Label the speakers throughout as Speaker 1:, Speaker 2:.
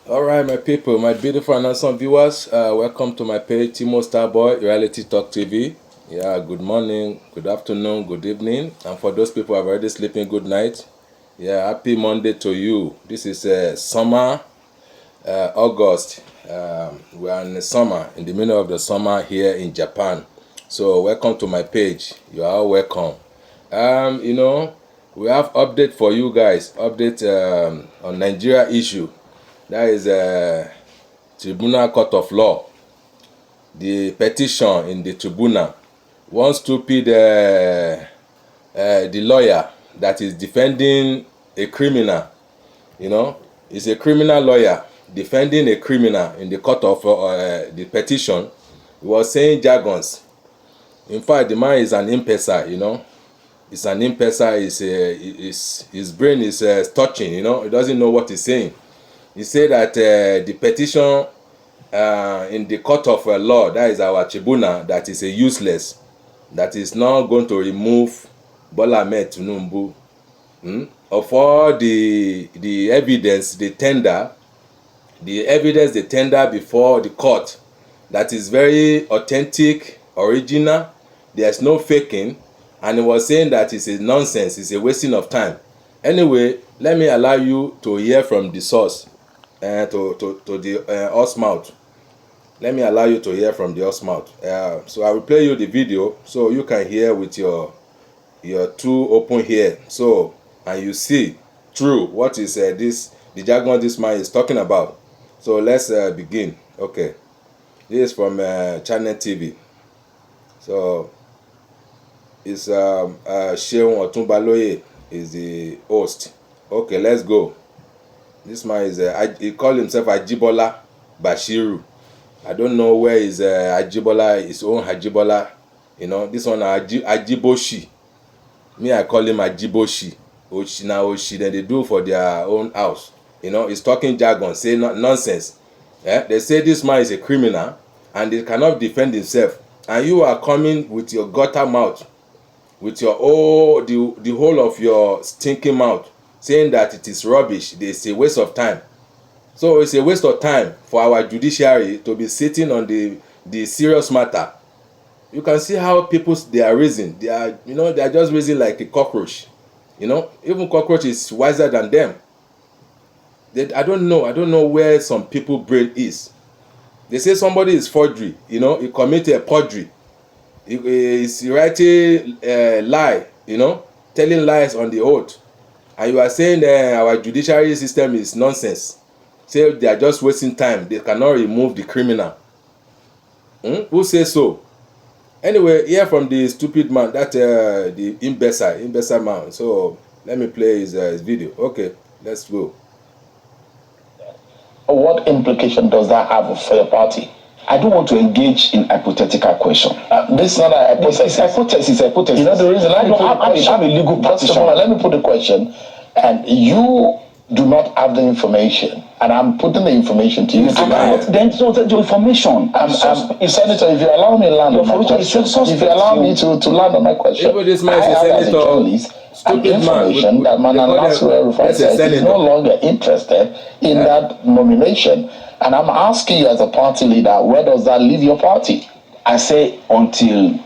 Speaker 1: All right, my people, my beautiful and handsome viewers, welcome to my page, Timo Starboy, Reality Talk TV. Yeah, good morning, good afternoon, good evening, and for those people who are already sleeping, good night. Yeah, happy Monday to you. This is summer, August. We are in the summer, in the middle of the summer here in Japan. So welcome to my page. You are all welcome. We have update for you guys. Update on Nigeria issue. That is Tribunal Court of Law. The petition in the tribunal. One stupid the lawyer that is defending a criminal. Is a criminal lawyer defending a criminal in the court of the petition. He was saying jargons. In fact, the man is an impesa. It's an impesa. His brain is touching. He doesn't know what he's saying. He said that the petition in the court of law, that is our tribunal, that is useless, that is not going to remove Bola Ahmed Tinubu. Of all the evidence they tender, before the court, that is very authentic, original, there's no faking, and he was saying that it's a nonsense, it's a wasting of time. Anyway, let me allow you to hear from the source, to the horse mouth. Let me allow you to hear from the horse mouth. So I will play you the video so you can hear with your two open ear. So and you see true what is the jargon this man is talking about. So let's begin. Okay, this is from Channel TV. So it's Sheun Otunbaloye is the host. Okay, let's go. This man is he called himself Ajibola Bashiru. I don't know where is Ajibola, his own Ajibola. This one Ajiboshi. Me, I call him Ajiboshi. Oshi, then they do for their own house. He's talking jargon, say nonsense. They say this man is a criminal and he cannot defend himself. And you are coming with your gutter mouth, with your the whole of your stinking mouth, saying that it is rubbish, it's a waste of time. So it's a waste of time for our judiciary to be sitting on the serious matter. You can see how people they are raising. They are just raising like a cockroach. Even cockroach is wiser than them. I don't know where some people brain is. They say somebody is forgery. He committed a perjury. He is writing lie. Telling lies on the oath. And you are saying our judiciary system is nonsense. Say they are just wasting time. They cannot remove the criminal. Who says so? Anyway, hear from the stupid man, that the imbecile man. So let me play his video. Okay, let's go.
Speaker 2: What implication does that have for your party? I don't want to engage in hypothetical question. This is not a hypothesis. It's hypothesis. The reason I'm a legal practitioner. Let me put the question, and you do not have the information, and I'm putting the information to you.
Speaker 3: Then so the information.
Speaker 2: Senator, if you allow me to land on my question, if you allow me to land on my question,
Speaker 1: this man is a senator.
Speaker 2: And information that Manan Laswell says is no longer interested in that nomination. And I'm asking you as a party leader, where does that leave your party? I say until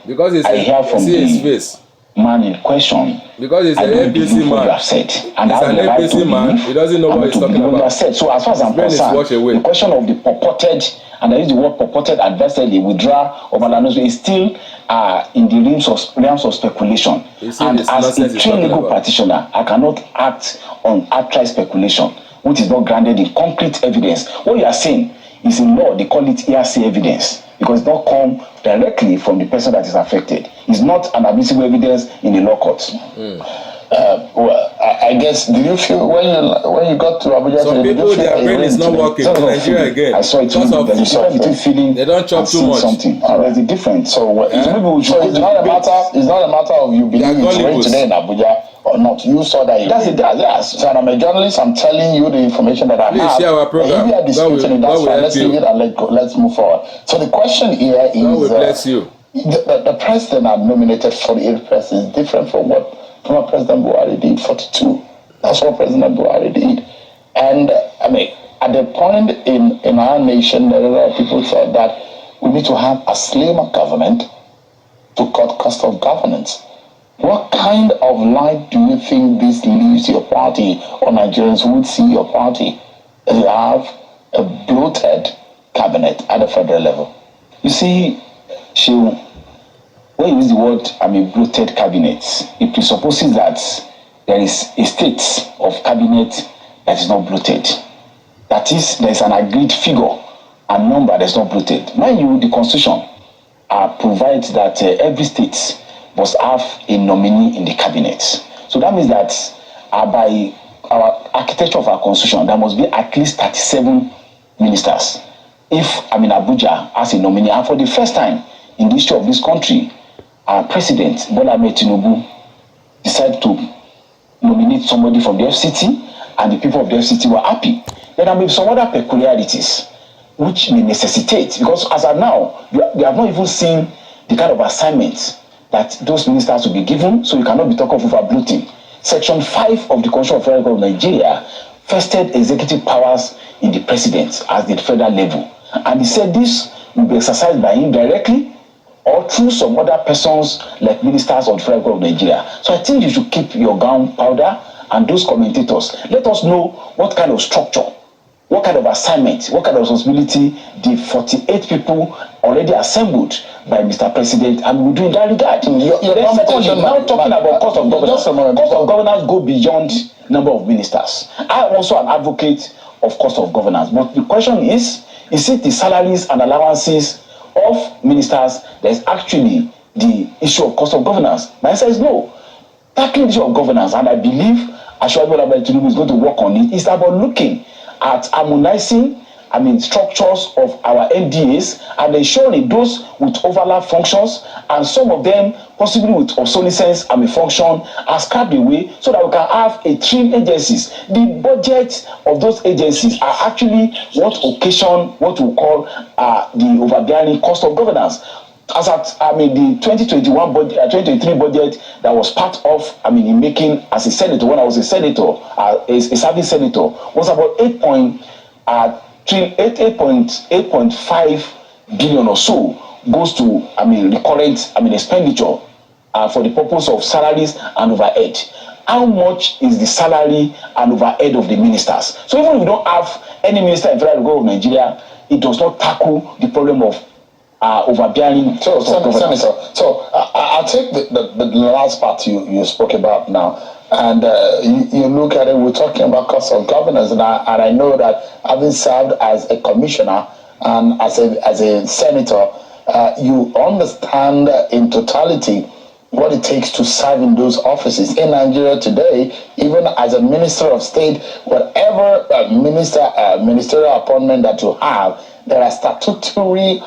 Speaker 2: I hear from the man in question.
Speaker 1: Because it's an APC man. He's an APC man. He doesn't know what he's talking about.
Speaker 2: So as far as I'm concerned, the question of the purported, and I use the word purported adversely, withdrawal of Malanose is still in the realms of speculation. And as a trained legal practitioner, I cannot act on outright speculation, which is not grounded in concrete evidence. What you are saying is in law, they call it hearsay evidence, because it does not come directly from the person that is affected. It's not an admissible evidence in the law courts.
Speaker 1: Well,
Speaker 2: I guess, do you feel when you got to Abuja?
Speaker 1: Some people, their brain is not working in Nigeria again.
Speaker 2: I saw it because of there's a difference between feeling
Speaker 1: they don't chop too much.
Speaker 2: Something. There's a difference. So it's not a matter of you believing it's rain today in Abuja or not. You saw that. Yes. So I'm a journalist. I'm telling you the information that I have.
Speaker 1: Share our program.
Speaker 2: If you are disputing it, that's fine. Let's leave it and let's move forward. So the question here is:
Speaker 1: God will bless you.
Speaker 2: The president I've nominated 48 presidents is different from what President Buhari did 42. That's what President Buhari did. And at the point in our nation, there are a lot of people thought that we need to have a slimmer government to cut cost of governance. What kind of light do you think this leaves your party, or Nigerians would see your party? You have a bloated cabinet at the federal level. You see, when you use the word bloated cabinet, it presupposes that there is a state of cabinet that is not bloated. That is, there is an agreed figure and number that is not bloated. Mind you, the Constitution provides that every state must have a nominee in the cabinet. So that means that by our architecture of our Constitution, there must be at least 37 ministers. If Abuja has a nominee, and for the first time in the history of this country, our President Bola Ahmed Tinubu decided to nominate somebody from the FCT, and the people of the FCT were happy. Then there may be some other peculiarities which may necessitate, because as of now, we have not even seen the kind of assignments that those ministers will be given, so you cannot be talking of over-bloating. Section 5 of the Constitution of the Federal Government of Nigeria vested executive powers in the president at the federal level. And he said this will be exercised by him directly or through some other persons like ministers of the Federal Government of Nigeria. So I think you should keep your gunpowder, and those commentators, let us know what kind of structure, what kind of assignment, what kind of responsibility the 48 people already assembled by Mr. President, and we do in that regard. Now talking about cost of governance. Cost of governance go beyond number of ministers. I am also an advocate of cost of governance, but the question is it the salaries and allowances of ministers that is actually the issue of cost of governance? My answer is no. Tackling the issue of governance, and I believe Bola Ahmed Tinubu is going to work on it, is about looking at harmonizing structures of our NDAs and ensuring those with overlap functions and some of them possibly with obsolescence function are scrapped away, so that we can have a trim agencies. The budget of those agencies are actually what occasion what we call the overbearing cost of governance. As at the 2021 budget, 2023 budget that was part of in making as a senator, when I was a senator, a serving senator, was about 8.5 billion or so goes to recurrent expenditure for the purpose of salaries and overhead. How much is the salary and overhead of the ministers? So even if we don't have any minister in the Federal Government of Nigeria, it does not tackle the problem of overbearing. So I'll take the last part you spoke about now, and you look at it. We're talking about cost of governance, and I know that having served as a commissioner and as a senator, you understand in totality what it takes to serve in those offices in Nigeria today. Even as a minister of state, whatever ministerial appointment that you have, there are statutory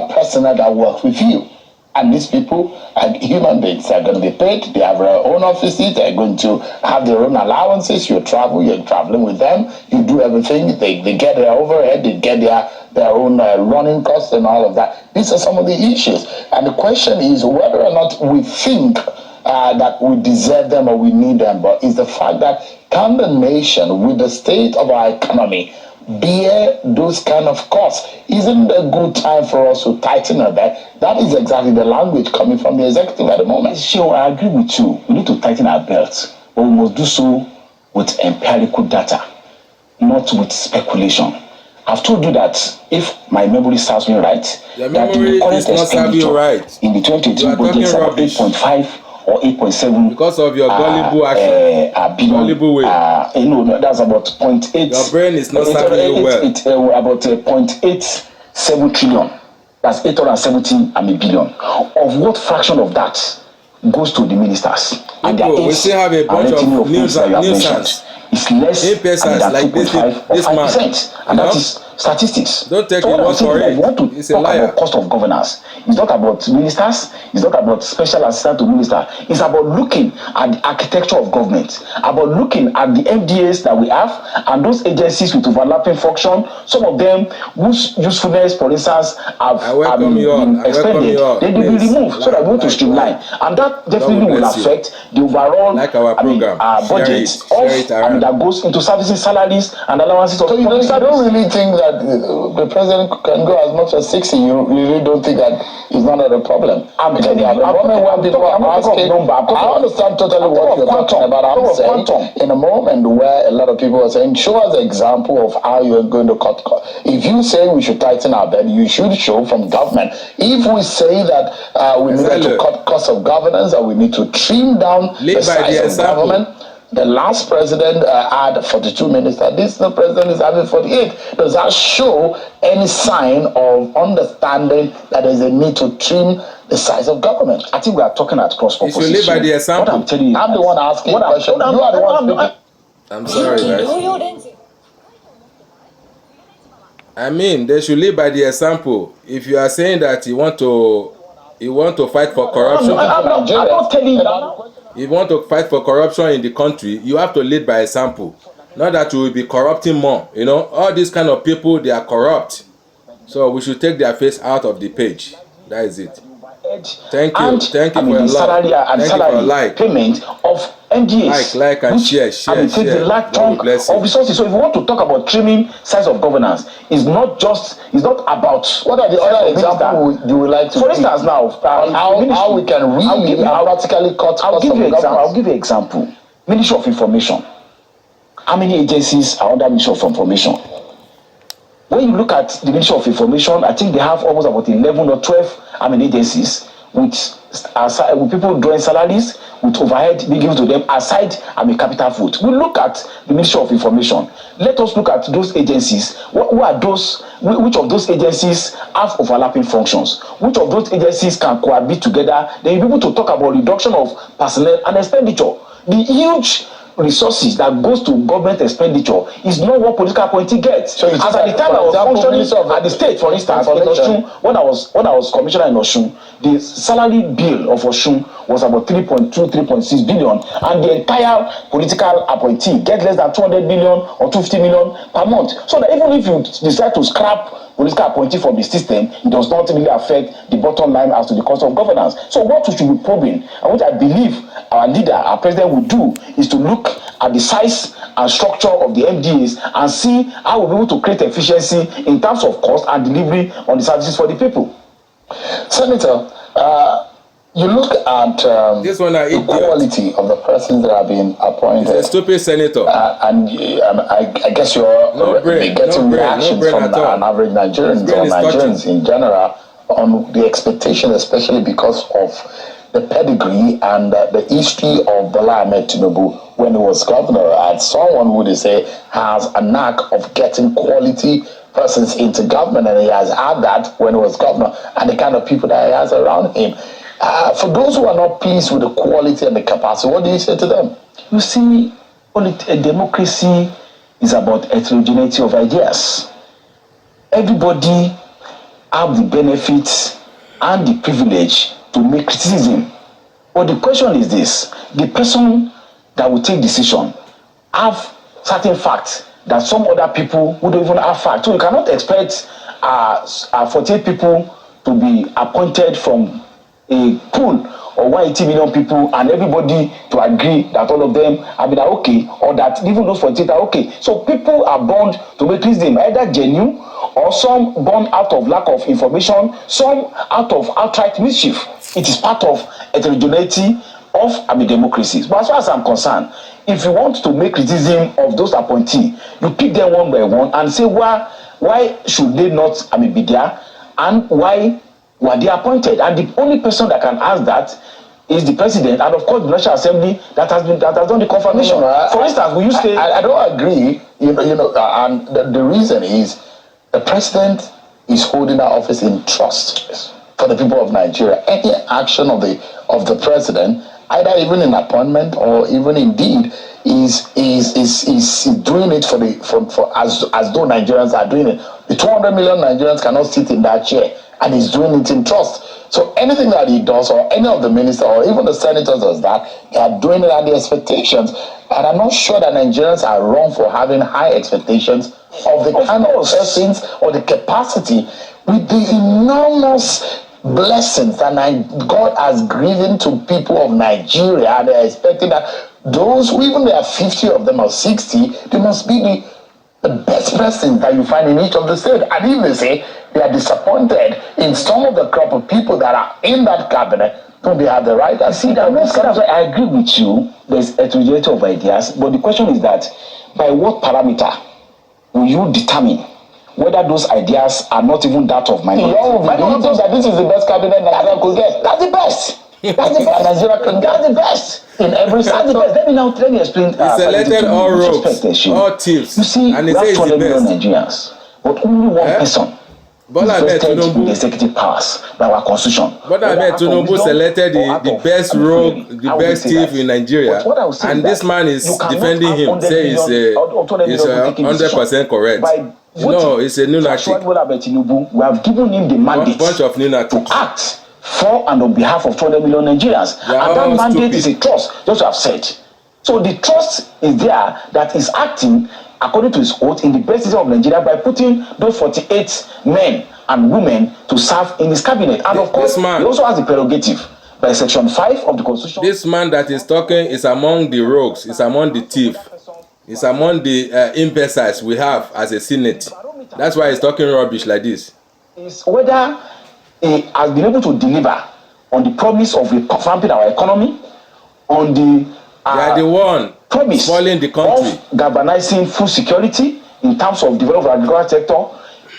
Speaker 2: personnel that work with you, and these people are human beings. They're going to be paid. They have their own offices. They're going to have their own allowances. You're traveling with them. You do everything. They get their overhead. They get their own running costs and all of that. These are some of the issues, and the question is whether or not we think that we deserve them or we need them, but it's the fact that can the nation, with the state of our economy, bear those kind of costs? Isn't it a good time for us to tighten our belt? That is exactly the language coming from the executive at the moment. Sure, I agree with you. We need to tighten our belts, but we must do so with empirical data, not with speculation. I've told you that if my memory serves me right,
Speaker 1: your memory is not serving you right.
Speaker 2: In the 2022 budget, it's about 8.5 or 8.7
Speaker 1: because of your gullible action, gullible way.
Speaker 2: That's about 0.8.
Speaker 1: Your brain is not serving you well.
Speaker 2: It's about 0.87 trillion. That's 870 billion. Of what fraction of that goes to the ministers? And
Speaker 1: we still have a bunch of nuisance.
Speaker 2: It's less than
Speaker 1: like
Speaker 2: 2.5 or 5%. And that is statistics.
Speaker 1: Don't take your word for it. It's a liar.
Speaker 2: About cost of governance. It's not about ministers. It's not about special assistant to minister. It's about looking at the architecture of government, about looking at the MDAs that we have and those agencies with overlapping function. Some of them whose usefulness, for instance, have been expended. They will be removed so that we want to streamline, and that definitely will affect the overall budget that goes into servicing salaries and allowances.
Speaker 3: So you don't really think that the president can go as much as 60? You really don't think that it's not a problem? I understand totally what you're talking about. I'm saying in a moment where a lot of people are saying, show us an example of how you're going to cut costs. If you say we should tighten our belt, you should show from government. If we say that we need to cut costs of governance and we need to trim down the size of government, the last president had 42 ministers. This president is having 48. Does that show any sign of understanding that there is a need to trim the size of government? I think we are talking at cross purposes.
Speaker 1: If you live by the example,
Speaker 2: what I'm telling you, I'm the one asking the question. You are the one speaking.
Speaker 1: I'm sorry, guys. I mean, they should live by the example. If you are saying that you want to fight for corruption,
Speaker 2: I'm not telling you.
Speaker 1: If you want to fight for corruption in the country, you have to lead by example. Not that you will be corrupting more. You know, all these kind of people, they are corrupt. So we should take their face out of the page. That is it. Thank you. Thank you for your
Speaker 2: salary and salary payment of NGAs.
Speaker 1: Like and share.
Speaker 2: Take the large chunk of resources. So if we want to talk about trimming size of governance, it's not about
Speaker 3: what are the other examples you would like to
Speaker 2: for instance now
Speaker 3: how we can really practically cut
Speaker 2: I'll give you an example. Ministry of Information. How many agencies are under Ministry of Information? When you look at the Ministry of Information, I think they have almost about 11 or 12 agencies with people drawing salaries, with overhead being given to them aside capital vote. We look at the Ministry of Information. Let us look at those agencies. Who are those? Which of those agencies have overlapping functions? Which of those agencies can cohabit together? Then you'll be able to talk about reduction of personnel and expenditure. The huge resources that goes to government expenditure is not what political appointee gets. So as at the time I was functioning at the state, for instance, in Osun, when I was commissioner in Osun, the salary bill of Osun was about 3.6 billion, and the entire political appointee get less than 200 million or 250 million per month. So that even if you decide to scrap political appointee from the system, it does not really affect the bottom line as to the cost of governance. So what we should be probing, and what I believe our leader, our president, will do, is to look at the size and structure of the MDAs and see how we'll be able to create efficiency in terms of cost and delivery on the services for the people.
Speaker 3: Senator, you look at the quality of the persons that have been appointed.
Speaker 1: He's a stupid senator.
Speaker 3: And I guess you're getting reactions from an average Nigerians or Nigerians in general on the expectation, especially because of the pedigree and the history of Bola Ahmed Tinubu when he was governor. And someone would say has a knack of getting quality persons into government, and he has had that when he was governor, and the kind of people that he has around him. For those who are not pleased with the quality and the capacity, what do you say to them?
Speaker 2: You see, a democracy is about heterogeneity of ideas. Everybody have the benefits and the privilege to make criticism. But the question is this: the person that will take decision have certain facts that some other people who don't even have facts. So you cannot expect 48 people to be appointed from a pool of 180 million people and everybody to agree that all of them are okay, or that even those 48 are okay. So people are bound to make criticism, either genuine or some born out of lack of information, some out of outright mischief. It is part of heterogeneity of democracies. But as far as I'm concerned, if you want to make criticism of those appointees, you pick them one by one and say why should they not be there, and why were they appointed? And the only person that can ask that is the president, and of course the National Assembly that has done the confirmation. For instance, will you say
Speaker 3: I don't agree? And the reason is the president is holding that office in trust for the people of Nigeria. Any action of the president either even in appointment or even indeed is doing it for as though Nigerians are doing it. The 200 million Nigerians cannot sit in that chair, and he's doing it in trust. So anything that he does, or any of the ministers, or even the senators does that, they are doing it at the expectations. And I'm not sure that Nigerians are wrong for having high expectations of the kind of persons or the capacity with the enormous blessings that God has given to people of Nigeria. And they're expecting that those who, even there are 50 of them or 60, they must be the best persons that you find in each of the states. And if they say they are disappointed in some of the crop of people that are in that cabinet, don't they have the right? I see that.
Speaker 2: I agree with you. There's a heterogeneity of ideas, but the question is that by what parameter will you determine whether those ideas are not even that of minority?
Speaker 3: Minority thinks that this is the best cabinet Nigeria could get. That's the best. That's the best. Nigeria can get the best in every sector.
Speaker 2: Let me explain.
Speaker 1: He selected all rogues, all thieves.
Speaker 2: You see,
Speaker 1: and
Speaker 2: we have 200 million Nigerians, but only one person invested in the executive powers by our constitution.
Speaker 1: But Tinubu selected the best rogue, the best thief in Nigeria, and this man is defending him, say he's 100% correct. It's a lunatic.
Speaker 2: We have given him the mandate to act for and on behalf of 200 million Nigerians. And that mandate is a trust, just to have said. So the trust is there that is acting according to his oath in the best interest of Nigeria by putting those 48 men and women to serve in his cabinet. And of course, he also has the prerogative by Section 5 of the Constitution.
Speaker 1: This man that is talking is among the rogues, is among the thieves, is among the imbeciles we have as a Senate. That's why he's talking rubbish like this.
Speaker 2: Is whether he has been able to deliver on the promise of revamping our economy, on the
Speaker 1: they are the one
Speaker 2: promise
Speaker 1: spoiling the country,
Speaker 2: of galvanizing food security in terms of development of the agricultural sector.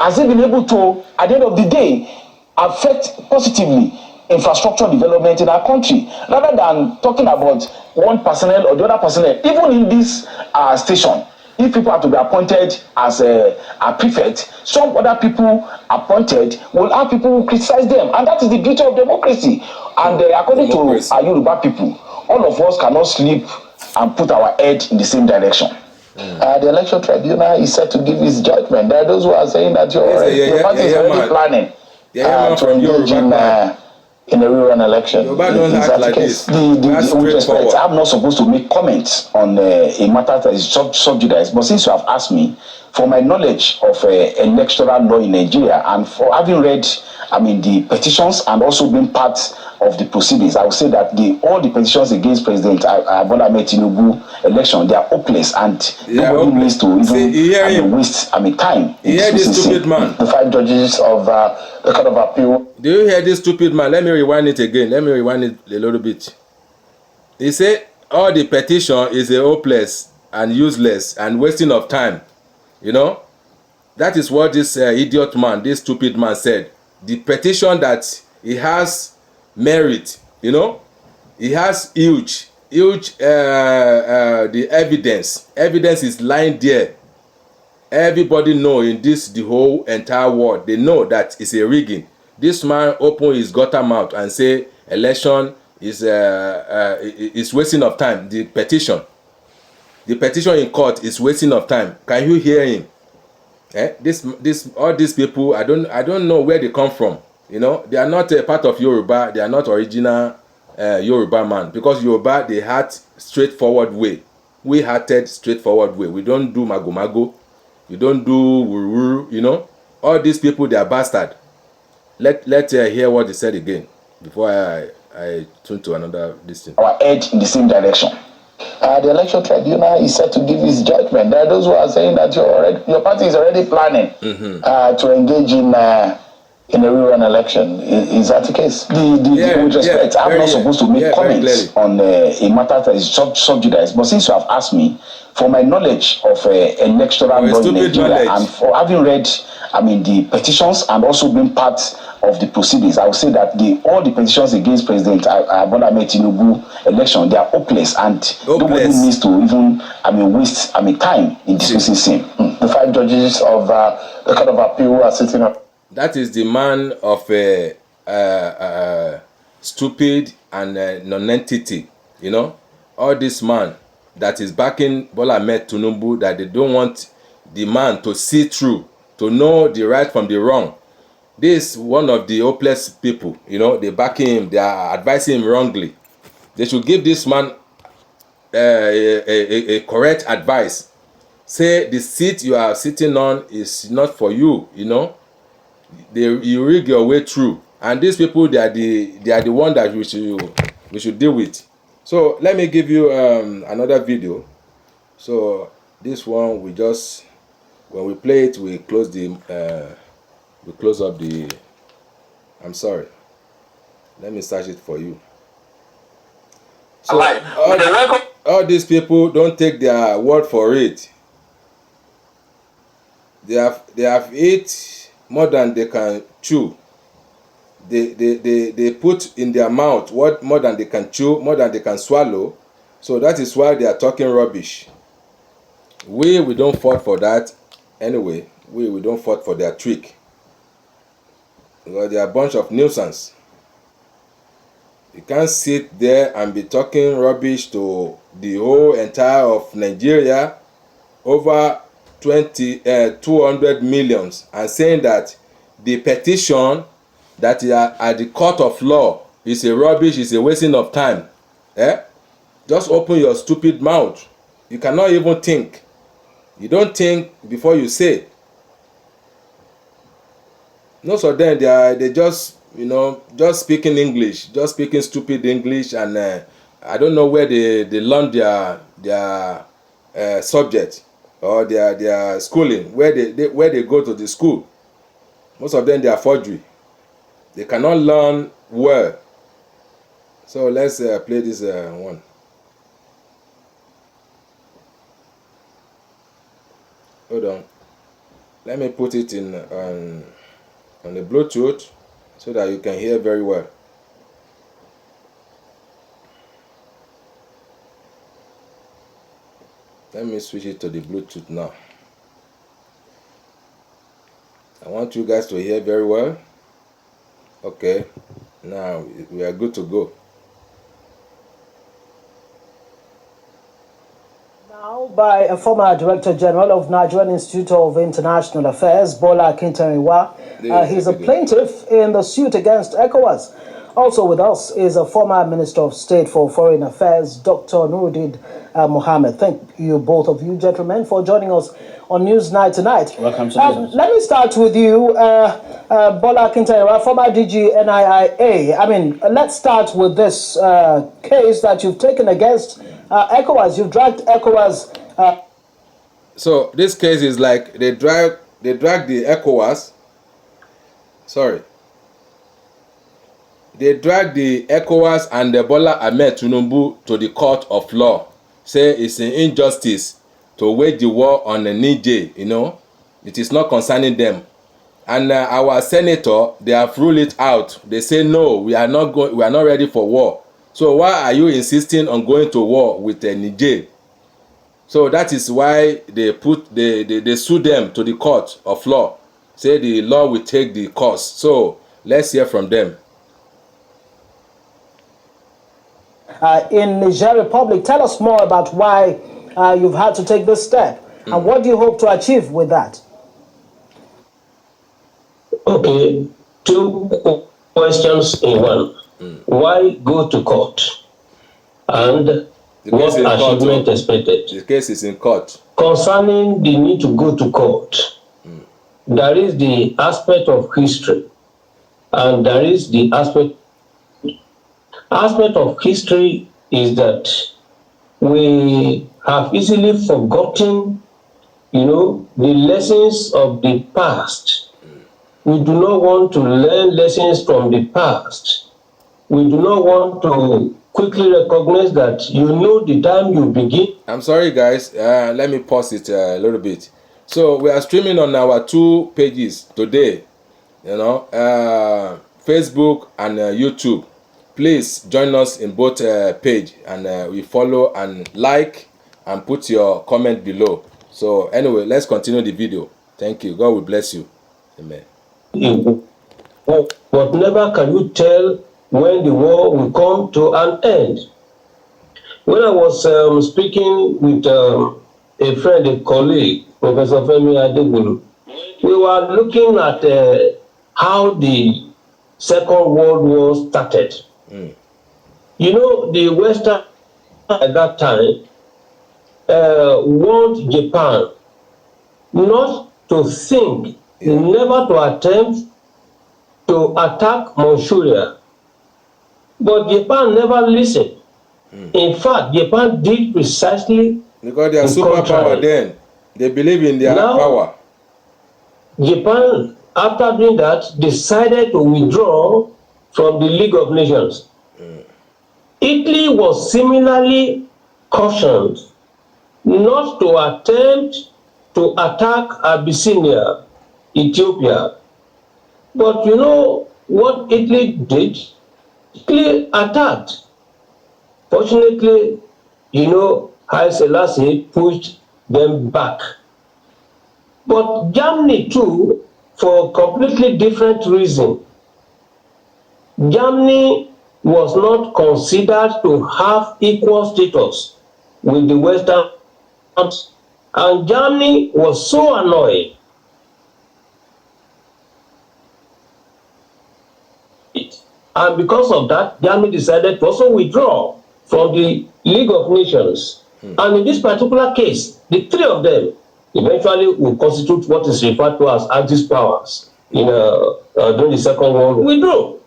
Speaker 2: Has he been able to, at the end of the day, affect positively infrastructure development in our country, rather than talking about one personnel or the other personnel? Even in this station, if people are to be appointed as a prefect, some other people appointed will have people who criticize them, and that is the beauty of democracy. And according to our Yoruba people, all of us cannot sleep and put our head in the same direction.
Speaker 3: The election tribunal is set to give its judgment. There are those who are saying that your party is already planning to engage in a rerun election.
Speaker 1: Like this.
Speaker 2: I'm not supposed to make comments on a matter that is sub judice, but since you have asked me, for my knowledge of electoral law in Nigeria, and for having read, the petitions and also being part of the proceedings, I would say that all the petitions against President Bola Ahmed Tinubu election, they are hopeless, and nobody needs to even waste time.
Speaker 1: You hear this stupid man?
Speaker 3: The 5 judges of the Court of Appeal.
Speaker 1: Do you hear this stupid man? Let me rewind it again. Let me rewind it a little bit. He said all the petition is hopeless and useless and wasting of time. That is what this idiot man, this stupid man said. The petition that he has merit, he has huge the evidence is lying there. Everybody know in the whole entire world, they know that it's a rigging. This man open his gutter mouth and say election is wasting of time. The petition in court is wasting of time. Can you hear him? All these people, I don't know where they come from. They are not a part of Yoruba. They are not original Yoruba man, because Yoruba, they had straightforward way. We hearted straightforward way. We don't do mago. We don't do wuru. All these people, they are bastard. Let's hear what he said again before I turn to another thing.
Speaker 2: Our edge in the same direction.
Speaker 3: The election tribunal is set to give its judgment. There are those who are saying that your party is already planning to engage in a rerun election. Is that the case?
Speaker 2: With respect, I'm not supposed to make comments on a matter that is sub judice, but since you have asked me, for my knowledge of electoral law in Nigeria, and for having read the petitions and also being part of the proceedings, I would say that all the petitions against President Bola Ahmed Tinubu election, they are hopeless, and nobody needs to even waste time in discussing him.
Speaker 3: The 5 judges of the Court of Appeal who are sitting on.
Speaker 1: That is the man of stupid and non-entity. You know, all this man that is backing Bola Ahmed Tinubu, that they don't want the man to see through, to know the right from the wrong. This is one of the hopeless people, you know, they backing him, they are advising him wrongly. They should give this man a correct advice. Say the seat you are sitting on is not for you, you know. You rig your way through. And these people, they are the one that we should deal with. So let me give you another video. So this one, we just, when we play it, we close up the, I'm sorry, let me search it for you. So all these people, don't take their word for it. They have ate more than they can chew. They put in their mouth what more than they can chew, more than they can swallow. So that is why they are talking rubbish. We don't fight for that. Anyway, we don't fight for their trick. Because they are a bunch of nuisance. You can't sit there and be talking rubbish to the whole entire of Nigeria, over 200 millions, and saying that the petition that is at the court of law is a rubbish, is a wasting of time. Just open your stupid mouth. You cannot even think. You don't think before you say. Most of them, they just, you know, just speaking English, just speaking stupid English, and I don't know where they learn their subject or their schooling, where they go to the school. Most of them, they are forgery. They cannot learn well. So let's play this one. Hold on. Let me put it in on the Bluetooth so that you can hear very well. Let me switch it to the Bluetooth now. I want you guys to hear very well. Okay, now we are good to go.
Speaker 4: Now, by a former Director General of Nigerian Institute of International Affairs, Bola Akintoye. He's a plaintiff in the suit against ECOWAS. Also with us is a former Minister of State for Foreign Affairs, Dr. Nuruddin Mohammed. Thank you, both of you gentlemen, for joining us on Newsnight tonight.
Speaker 2: Welcome to
Speaker 4: Let me start with you, Bola Akintoye, former DG NIIA. I mean, let's start with this case that you've taken against ECOWAS. You've dragged ECOWAS.
Speaker 1: So this case is like they drag the ECOWAS. Sorry. They drag the ECOWAS and the Bola Ahmed Tinubu to the court of law. Say it's an injustice to wage the war on the Niger, you know. It is not concerning them. And our senator, they have ruled it out. They say no, we are not ready for war. So why are you insisting on going to war with Niger? So that is why they sue them to the court of law. Say the law will take the course. So let's hear from them.
Speaker 4: In Niger Republic, tell us more about why you've had to take this step, and what do you hope to achieve with that?
Speaker 5: Okay, two questions in one. Why go to court? And what achievement expected?
Speaker 1: The case is in court.
Speaker 5: Concerning the need to go to court, there is the aspect of history, and there is the aspect of history is that we have easily forgotten, the lessons of the past. We do not want to learn lessons from the past. We do not want to quickly recognize that the time you begin. I'm
Speaker 1: sorry, guys. Let me pause it a little bit. So we are streaming on our 2 pages today, Facebook and YouTube. Please join us in both page, and we follow and like and put your comment below. So anyway, let's continue the video. Thank you. God will bless you. Amen.
Speaker 5: But never can you tell when the war will come to an end. when I was speaking with a friend, a colleague, Professor Femi Adegulu, we were looking at how the Second World War started. You know, the Western at that time warned Japan not to think, never to attempt to attack Manchuria. But Japan never listened. In fact, Japan did precisely
Speaker 1: because they are superpower then. They believe in their power.
Speaker 5: Japan, after doing that, decided to withdraw from the League of Nations. Italy was similarly cautioned not to attempt to attack Abyssinia, Ethiopia. But you know what Italy did? Italy attacked. Fortunately, you know, Haile Selassie pushed them back. But Germany too, for a completely different reason. Germany was not considered to have equal status with the Western countries, and Germany was so annoyed. And because of that, Germany decided to also withdraw from the League of Nations. And in this particular case, the three of them eventually will constitute what is referred to as Axis powers in during the Second World War. Withdrew.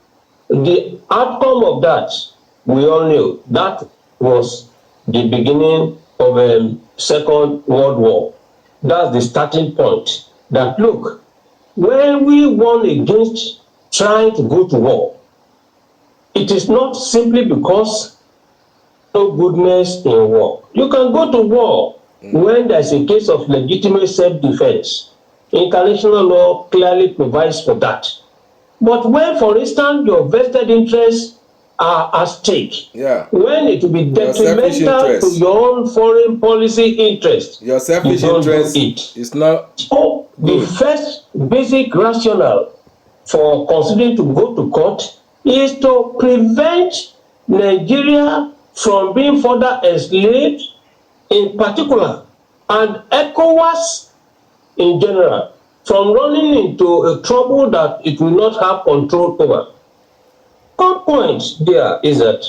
Speaker 5: The outcome of that, we all knew, that was the beginning of a Second World War. That's the starting point. That look, when we warn against trying to go to war, it is not simply because no goodness in war. You can go to war when there's a case of legitimate self-defense. International law clearly provides for that. But when, for instance, your vested interests are at stake, when it will be detrimental to your own foreign policy interest,
Speaker 1: your selfish interest is not.
Speaker 5: So the first basic rationale for considering to go to court is to prevent Nigeria from being further enslaved in particular, and ECOWAS in general, from running into a trouble that it will not have control over. One point there is that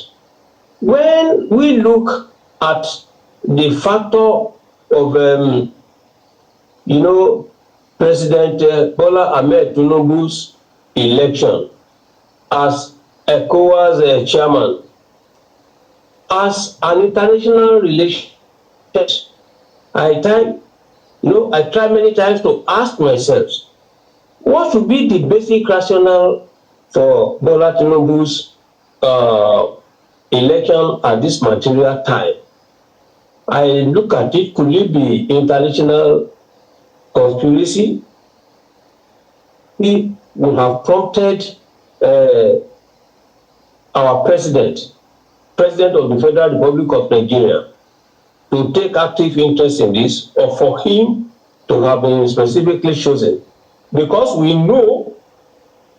Speaker 5: when we look at the factor of, you know, President Bola Ahmed Tinubu's election as ECOWAS chairman, as an international relations, I try many times to ask myself, what should be the basic rationale for Bola Tinubu's election at this material time? I look at it, could it be international conspiracy? We would have prompted our president of the Federal Republic of Nigeria, to take active interest in this, or for him to have been specifically chosen. Because we know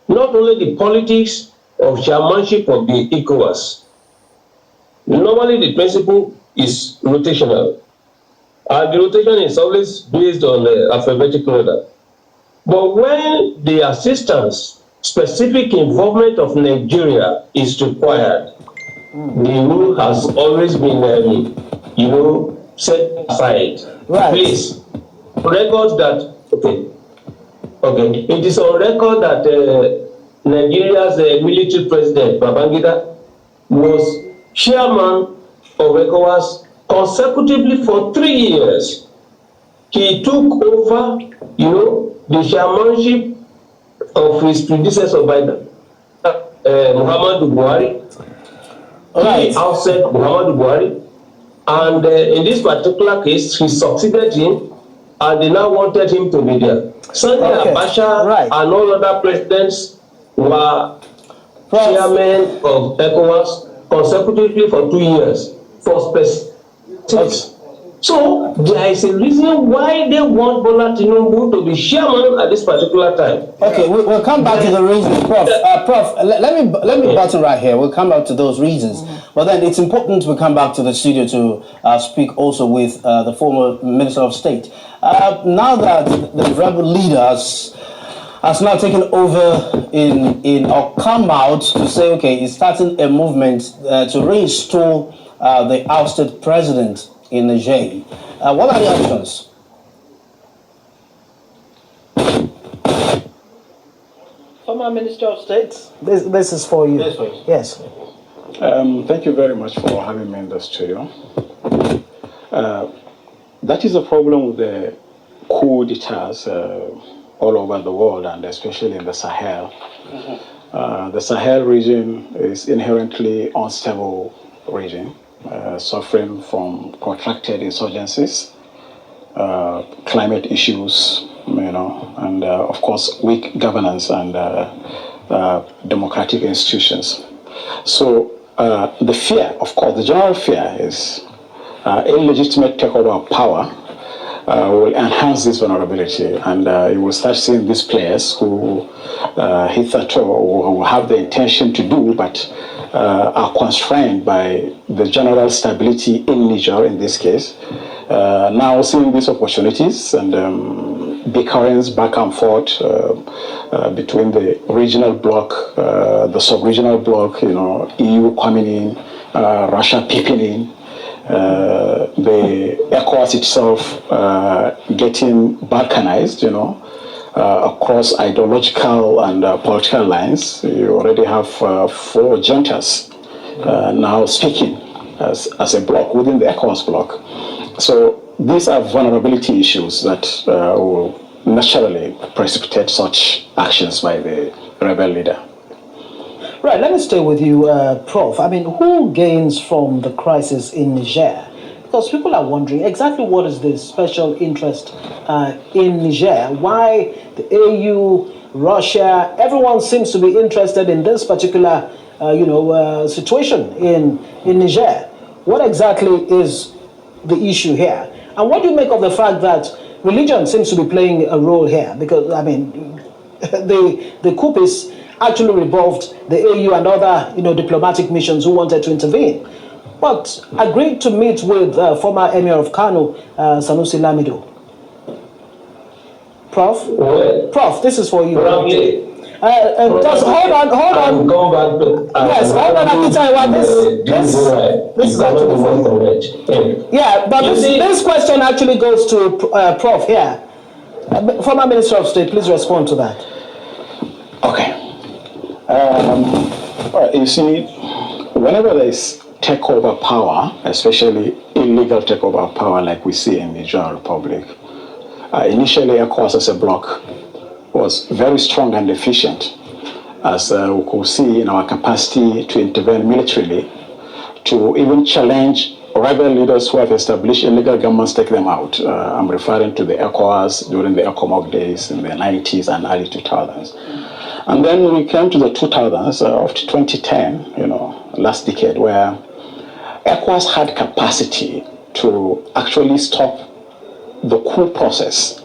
Speaker 5: not only the politics of chairmanship of the ECOWAS, normally the principle is rotational. And the rotation is always based on the alphabetical order. But when the assistance, specific involvement of Nigeria is required, the rule has always been, set aside.
Speaker 4: Right.
Speaker 5: Please, record that, okay. It is on record that Nigeria's military president, Babangida, was chairman of ECOWAS consecutively for 3 years. He took over, the chairmanship of his predecessor by Muhammadu Buhari. He ousted Muhammadu Buhari, and in this particular case, he succeeded him, and they now wanted him to be there. Sani Abacha and all other presidents were chairmen of ECOWAS consecutively for 2 years for specific. So there is a reason why they want Bola Tinubu to be chairman at this particular time.
Speaker 4: Okay, we'll come back to the reasons, Prof. Prof, let me button right here. We'll come back to those reasons. But then it's important we come back to the studio to speak also with the former Minister of State. Now that the rebel leader has now taken over or come out to say, okay, he's starting a movement to reinstall the ousted president in Niger. What are the options? Former Minister of State. This is for you. Yes.
Speaker 6: Thank you very much for having me in the studio. That is a problem with the coup d'etats all over the world, and especially in the Sahel. The Sahel region is inherently unstable region, suffering from protracted insurgencies, climate issues, and of course weak governance and democratic institutions. So the fear, of course, the general fear is illegitimate takeover of power will enhance this vulnerability, and you will start seeing these players who hitherto who have the intention to do, but are constrained by the general stability in Niger in this case, now seeing these opportunities and bickerings back and forth between the regional bloc, the sub-regional bloc, EU coming in, Russia peeping in, the ECOWAS itself getting balkanized, across ideological and political lines. You already have 4 juntas now speaking as a bloc within the ECOWAS bloc. So these are vulnerability issues that will naturally precipitate such actions by the rebel leader.
Speaker 4: Right, let me stay with you, Prof. I mean, who gains from the crisis in Niger? Because people are wondering exactly what is the special interest in Niger? Why the AU, Russia, everyone seems to be interested in this particular, situation in Niger. What exactly is the issue here? And what do you make of the fact that religion seems to be playing a role here? Because, I mean, the coupists actually revolved the AU and other, diplomatic missions who wanted to intervene, but agreed to meet with former Emir of Kano, Sanusi Lamido. Prof? Prof, this is for you. Just hold on.
Speaker 5: Go back to,
Speaker 4: yes, hold on, Akitaiwa. This is actually for you. Yeah, but this question actually goes to Prof here. Former Minister of State, please respond to that.
Speaker 6: Okay. You see, whenever there is takeover power, especially illegal takeover of power like we see in the Niger Republic, initially ECOWAS as a bloc was very strong and efficient, as we could see in our capacity to intervene militarily, to even challenge rebel leaders who have established illegal governments, take them out. I'm referring to the ECOWAS during the ECOMOG days in the 90s and early 2000s. And then we came to the 2000s, up to 2010, last decade, where ECOWAS had capacity to actually stop the coup process.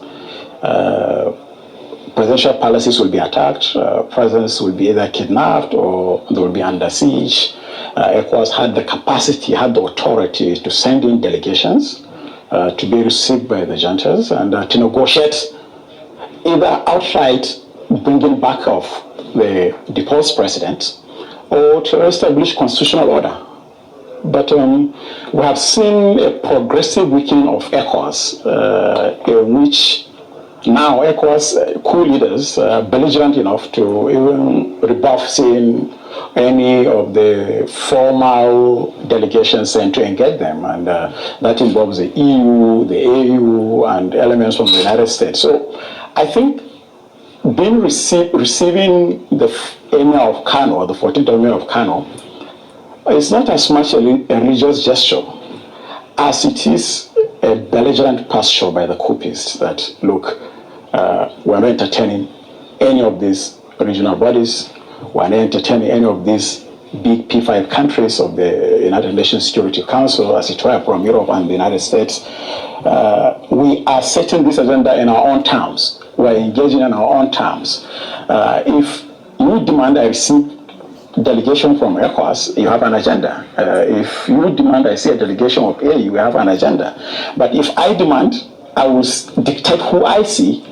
Speaker 6: Presidential palaces will be attacked, presidents will be either kidnapped or they will be under siege. ECOWAS had the capacity, had the authority to send in delegations to be received by the juntas and to negotiate either outright bringing back of the deposed president or to establish constitutional order. But we have seen a progressive weakening of ECOWAS in which now ECOWAS coup leaders are belligerent enough to even rebuff seeing any of the formal delegations sent to engage them, and that involves the EU, the AU, and elements from the United States. So I think being receiving the Emir of Kano, the 14th Emir of Kano, is not as much a religious gesture as it is a belligerent posture by the coupists that, look, we're not entertaining any of these regional bodies, we're not entertaining any of these big P5 countries of the United Nations Security Council, as it were, from Europe and the United States, we are setting this agenda in our own terms. We are engaging in our own terms. If you demand I receive delegation from ECOWAS, you have an agenda. If you demand I see a delegation of AU, you have an agenda. But if I demand, I will dictate who I see.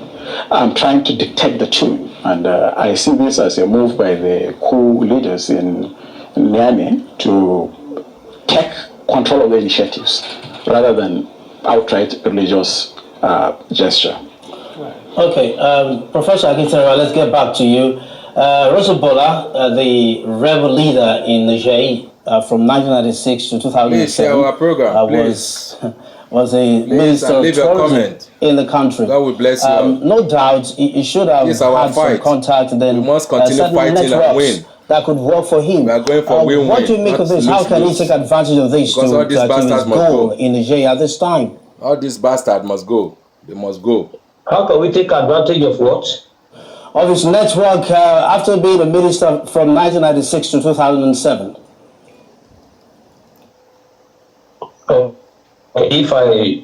Speaker 6: I'm trying to dictate the two. And I see this as a move by the coup leaders in Niamey to take control of the initiatives rather than outright religious gesture.
Speaker 7: Okay, Professor Akintanwa, let's get back to you. Rosa-Bola, the rebel leader in Niger from 1996 to 2007,
Speaker 1: please share our program,
Speaker 7: was a minister of tourism in the country.
Speaker 1: God will bless you.
Speaker 7: No doubt, he should have had some contact and then
Speaker 1: we must continue fighting and win.
Speaker 7: That could work for him.
Speaker 1: We are going for win-win.
Speaker 7: What do you make of this? How can he take advantage of this to achieve his goal in Niger at this time?
Speaker 1: All these bastards must go. They must go.
Speaker 5: How can we take advantage of what?
Speaker 7: Of his network after being a minister from 1996 to 2007.
Speaker 5: If I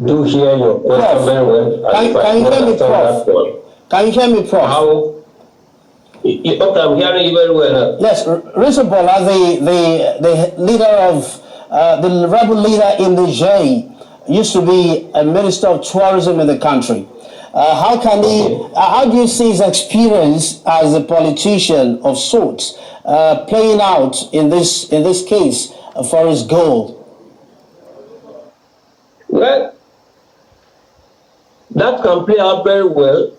Speaker 5: do hear your question very well,
Speaker 7: can you hear me, Prof? Can you hear me, Prof?
Speaker 5: How? Okay, I'm hearing you very well.
Speaker 7: Yes, Rosa-Bola, the leader of the rebel leader in Niger, used to be a minister of tourism in the country. How can he? How do you see his experience as a politician of sorts playing out in this case for his goal?
Speaker 5: Well, that can play out very well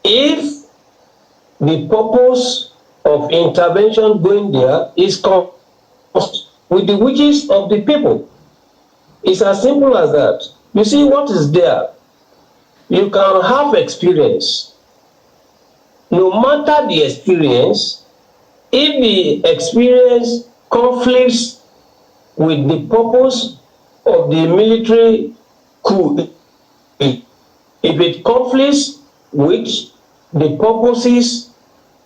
Speaker 5: if the purpose of intervention going there is with the wishes of the people. It's as simple as that. You see what is there. You can have experience. No matter the experience, if the experience conflicts with the purpose of the military coup, if it conflicts with the purposes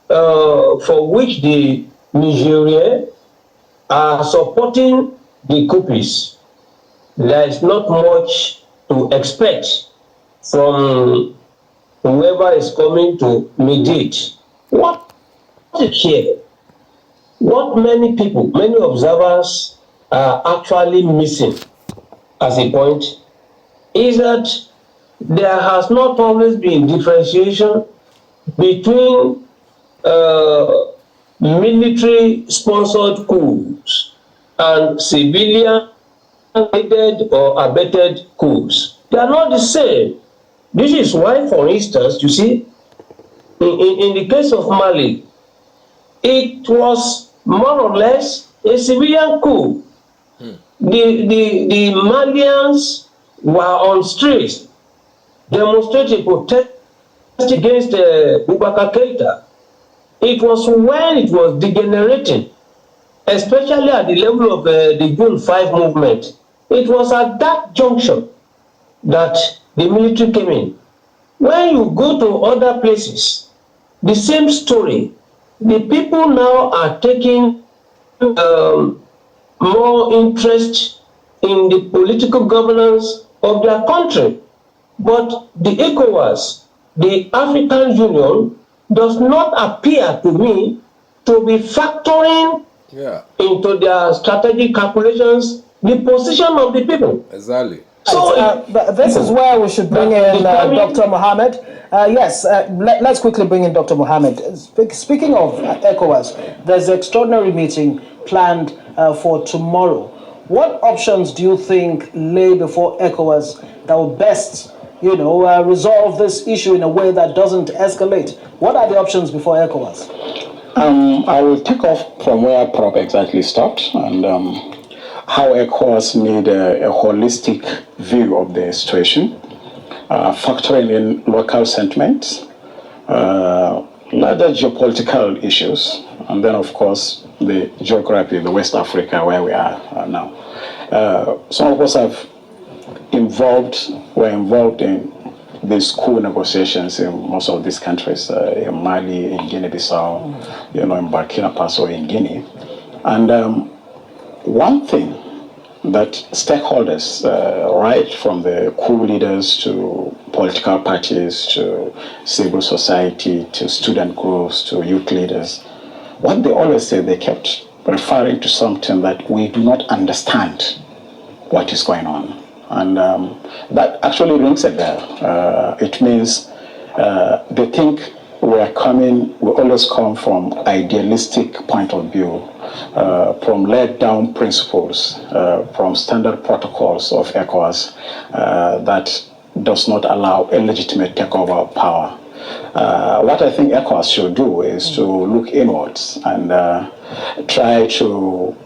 Speaker 5: for which the Nigerians are supporting the coupists, there is not much to expect from whoever is coming to mediate. What is here? What many people, many observers are actually missing as a point is that there has not always been differentiation between military-sponsored coups and civilian-aided or abetted coups. They are not the same. This is why, for instance, you see, in the case of Mali, it was more or less a civilian coup. The Malians were on streets demonstrating protest against Boubacar Keïta. It was when it was degenerating, especially at the level of the June 5 movement. It was at that junction that the military came in. When you go to other places, the same story. The people now are taking more interest in the political governance of their country. But the ECOWAS, the African Union, does not appear to me to be factoring into their strategic calculations the position of the people.
Speaker 1: Exactly.
Speaker 4: So this is where we should bring in Dr. Mohammed. Yes, let's quickly bring in Dr. Mohammed. Speaking of ECOWAS, there's an extraordinary meeting planned for tomorrow. What options do you think lay before ECOWAS that will best, resolve this issue in a way that doesn't escalate? What are the options before ECOWAS?
Speaker 6: I will take off from where Prof exactly stopped and how ECOWAS need a holistic view of the situation, factoring in local sentiments, larger geopolitical issues, and then, of course, the geography, the West Africa, where we are now. Some of us were involved in these coup negotiations in most of these countries, in Mali, in Guinea-Bissau, in Burkina Faso, in Guinea. And one thing that stakeholders, right from the coup leaders to political parties to civil society to student groups to youth leaders, what they always say, they kept referring to something that we do not understand what is going on. And that actually rings a bell. It means they think we always come from idealistic point of view, from laid down principles, from standard protocols of ECOWAS that does not allow illegitimate takeover of power. What I think ECOWAS should do is to look inwards and try to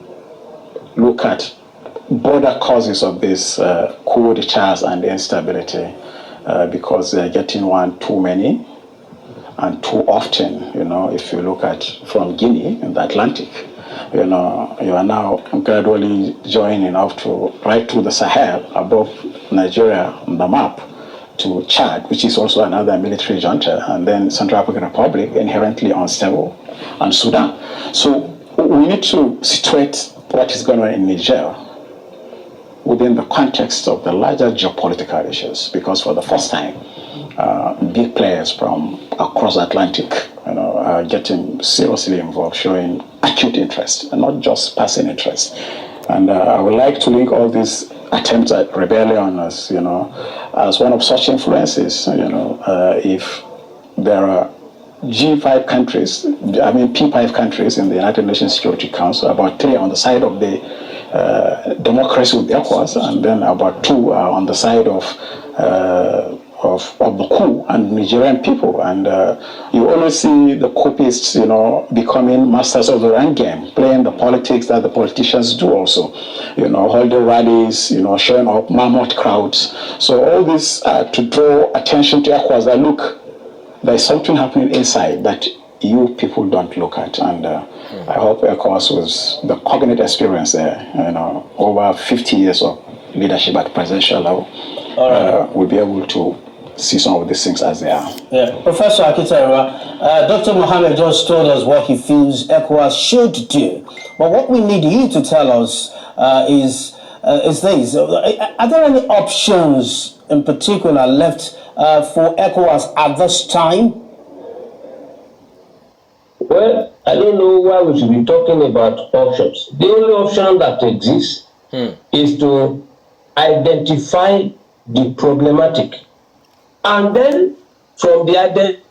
Speaker 6: look at broader causes of this coup d'etats and instability, because they're getting one too many and too often. If you look at from Guinea in the Atlantic, you are now gradually joining up to right through the Sahel above Nigeria on the map to Chad, which is also another military junta, and then Central African Republic, inherently unstable, and Sudan. So we need to situate what is going on in Niger within the context of the larger geopolitical issues, because for the first time, big players from across the Atlantic, are getting seriously involved, showing acute interest and not just passing interest. And I would like to link all these attempts at rebellion as one of such influences. If there are G5 countries, P5 countries in the United Nations Security Council, about 3 on the side of the democracy with ECOWAS, and then about 2 are on the side of the coup and Nigerian people. And you always see the coupists, becoming masters of their own game, playing the politics that the politicians do also, holding rallies, showing up mammoth crowds. So all this to draw attention to ECOWAS that, look, there's something happening inside that you people don't look at. And I hope ECOWAS was the cognate experience there, over 50 years of leadership at presidential level, will be able to see some of these things as they are.
Speaker 7: Yeah, Professor Akitera, Dr. Mohammed just told us what he feels ECOWAS should do. But what we need you to tell us is this. Are there any options in particular left for ECOWAS at this time?
Speaker 5: Well, I don't know why we should be talking about options. The only option that exists is to identify the problematic. And then, from the identity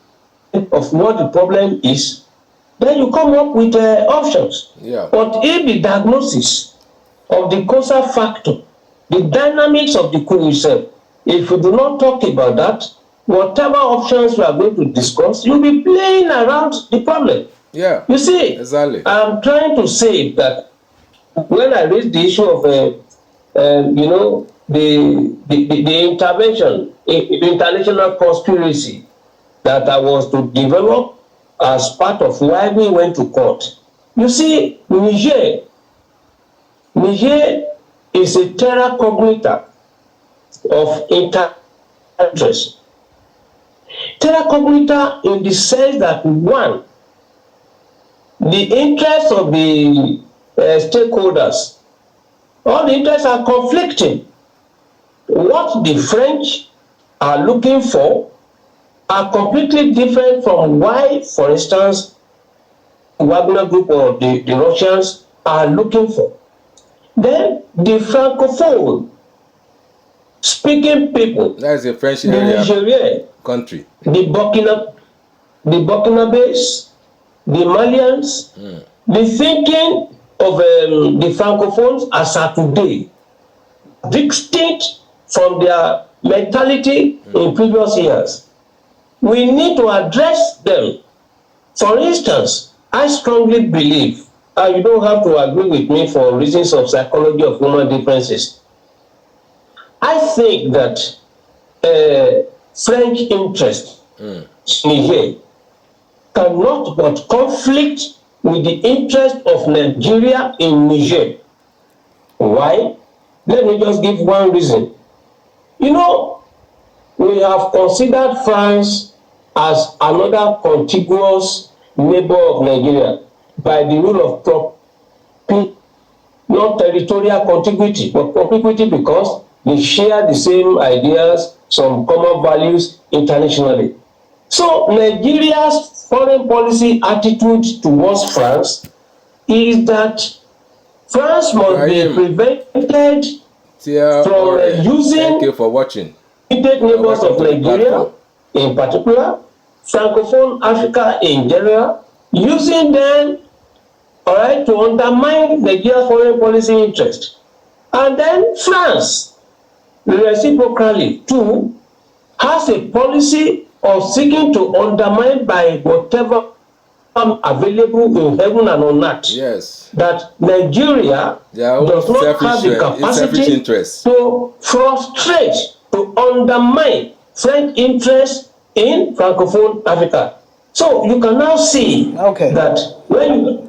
Speaker 5: of what the problem is, then you come up with options.
Speaker 1: Yeah.
Speaker 5: But if the diagnosis of the causal factor, the dynamics of the coup itself, if you do not talk about that, whatever options we are going to discuss, you'll be playing around the problem.
Speaker 1: Yeah.
Speaker 5: You see,
Speaker 1: exactly.
Speaker 5: I'm trying to say that when I raised the issue of, the intervention, the international conspiracy that I was to develop as part of why we went to court. You see, Niger is a terra cognita of interest. Terra cognita in the sense that, one, the interests of the stakeholders, all the interests are conflicting. What the French are looking for are completely different from why, for instance, Wagner Group or the Russians are looking for. Then the Francophone speaking people,
Speaker 1: that is a French
Speaker 5: the
Speaker 1: area
Speaker 5: Nigerian
Speaker 1: country,
Speaker 5: the Burkinabes, the Malians, the thinking of the Francophones as are today distinct from their mentality in previous years. We need to address them. For instance, I strongly believe, and you don't have to agree with me for reasons of psychology of human differences, I think that French interest in Niger cannot but conflict with the interest of Nigeria in Niger. Why? Let me just give one reason. We have considered France as another contiguous neighbor of Nigeria by the rule of proximity not territorial contiguity, but contiguity because they share the same ideas, some common values internationally. So Nigeria's foreign policy attitude towards France is that France must be prevented from using
Speaker 1: thank you for watching.
Speaker 5: neighbors of Nigeria, in particular, Francophone Africa in general, using them, all right, to undermine Nigeria's foreign policy interest. And then France, reciprocally too, has a policy of seeking to undermine by whatever available in heaven and on earth.
Speaker 1: Yes.
Speaker 5: That Nigeria does not have the capacity to frustrate, to undermine French interests in Francophone Africa. So you can now see that when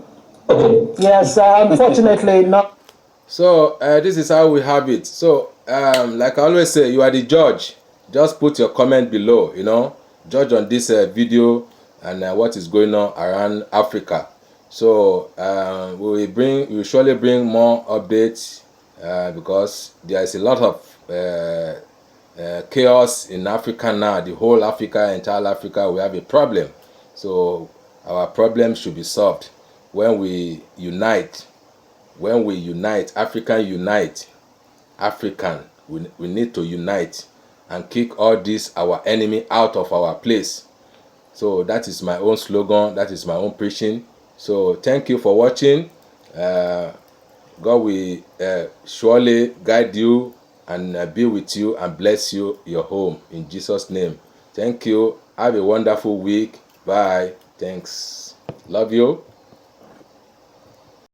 Speaker 4: yes, unfortunately not.
Speaker 1: So this is how we have it. So like I always say, you are the judge. Just put your comment below, you know, judge on this video and what is going on around Africa. So we will surely bring more updates because there is a lot of chaos in Africa now. The whole Africa, entire Africa, we have a problem. So our problem should be solved when we unite. When we unite, African, we need to unite and kick all this our enemy out of our place. So that is my own slogan, that is my own preaching. So thank you for watching. God will surely guide you and be with you and bless you, your home, in Jesus' name. Thank you. Have a wonderful week. Bye. Thanks. Love you.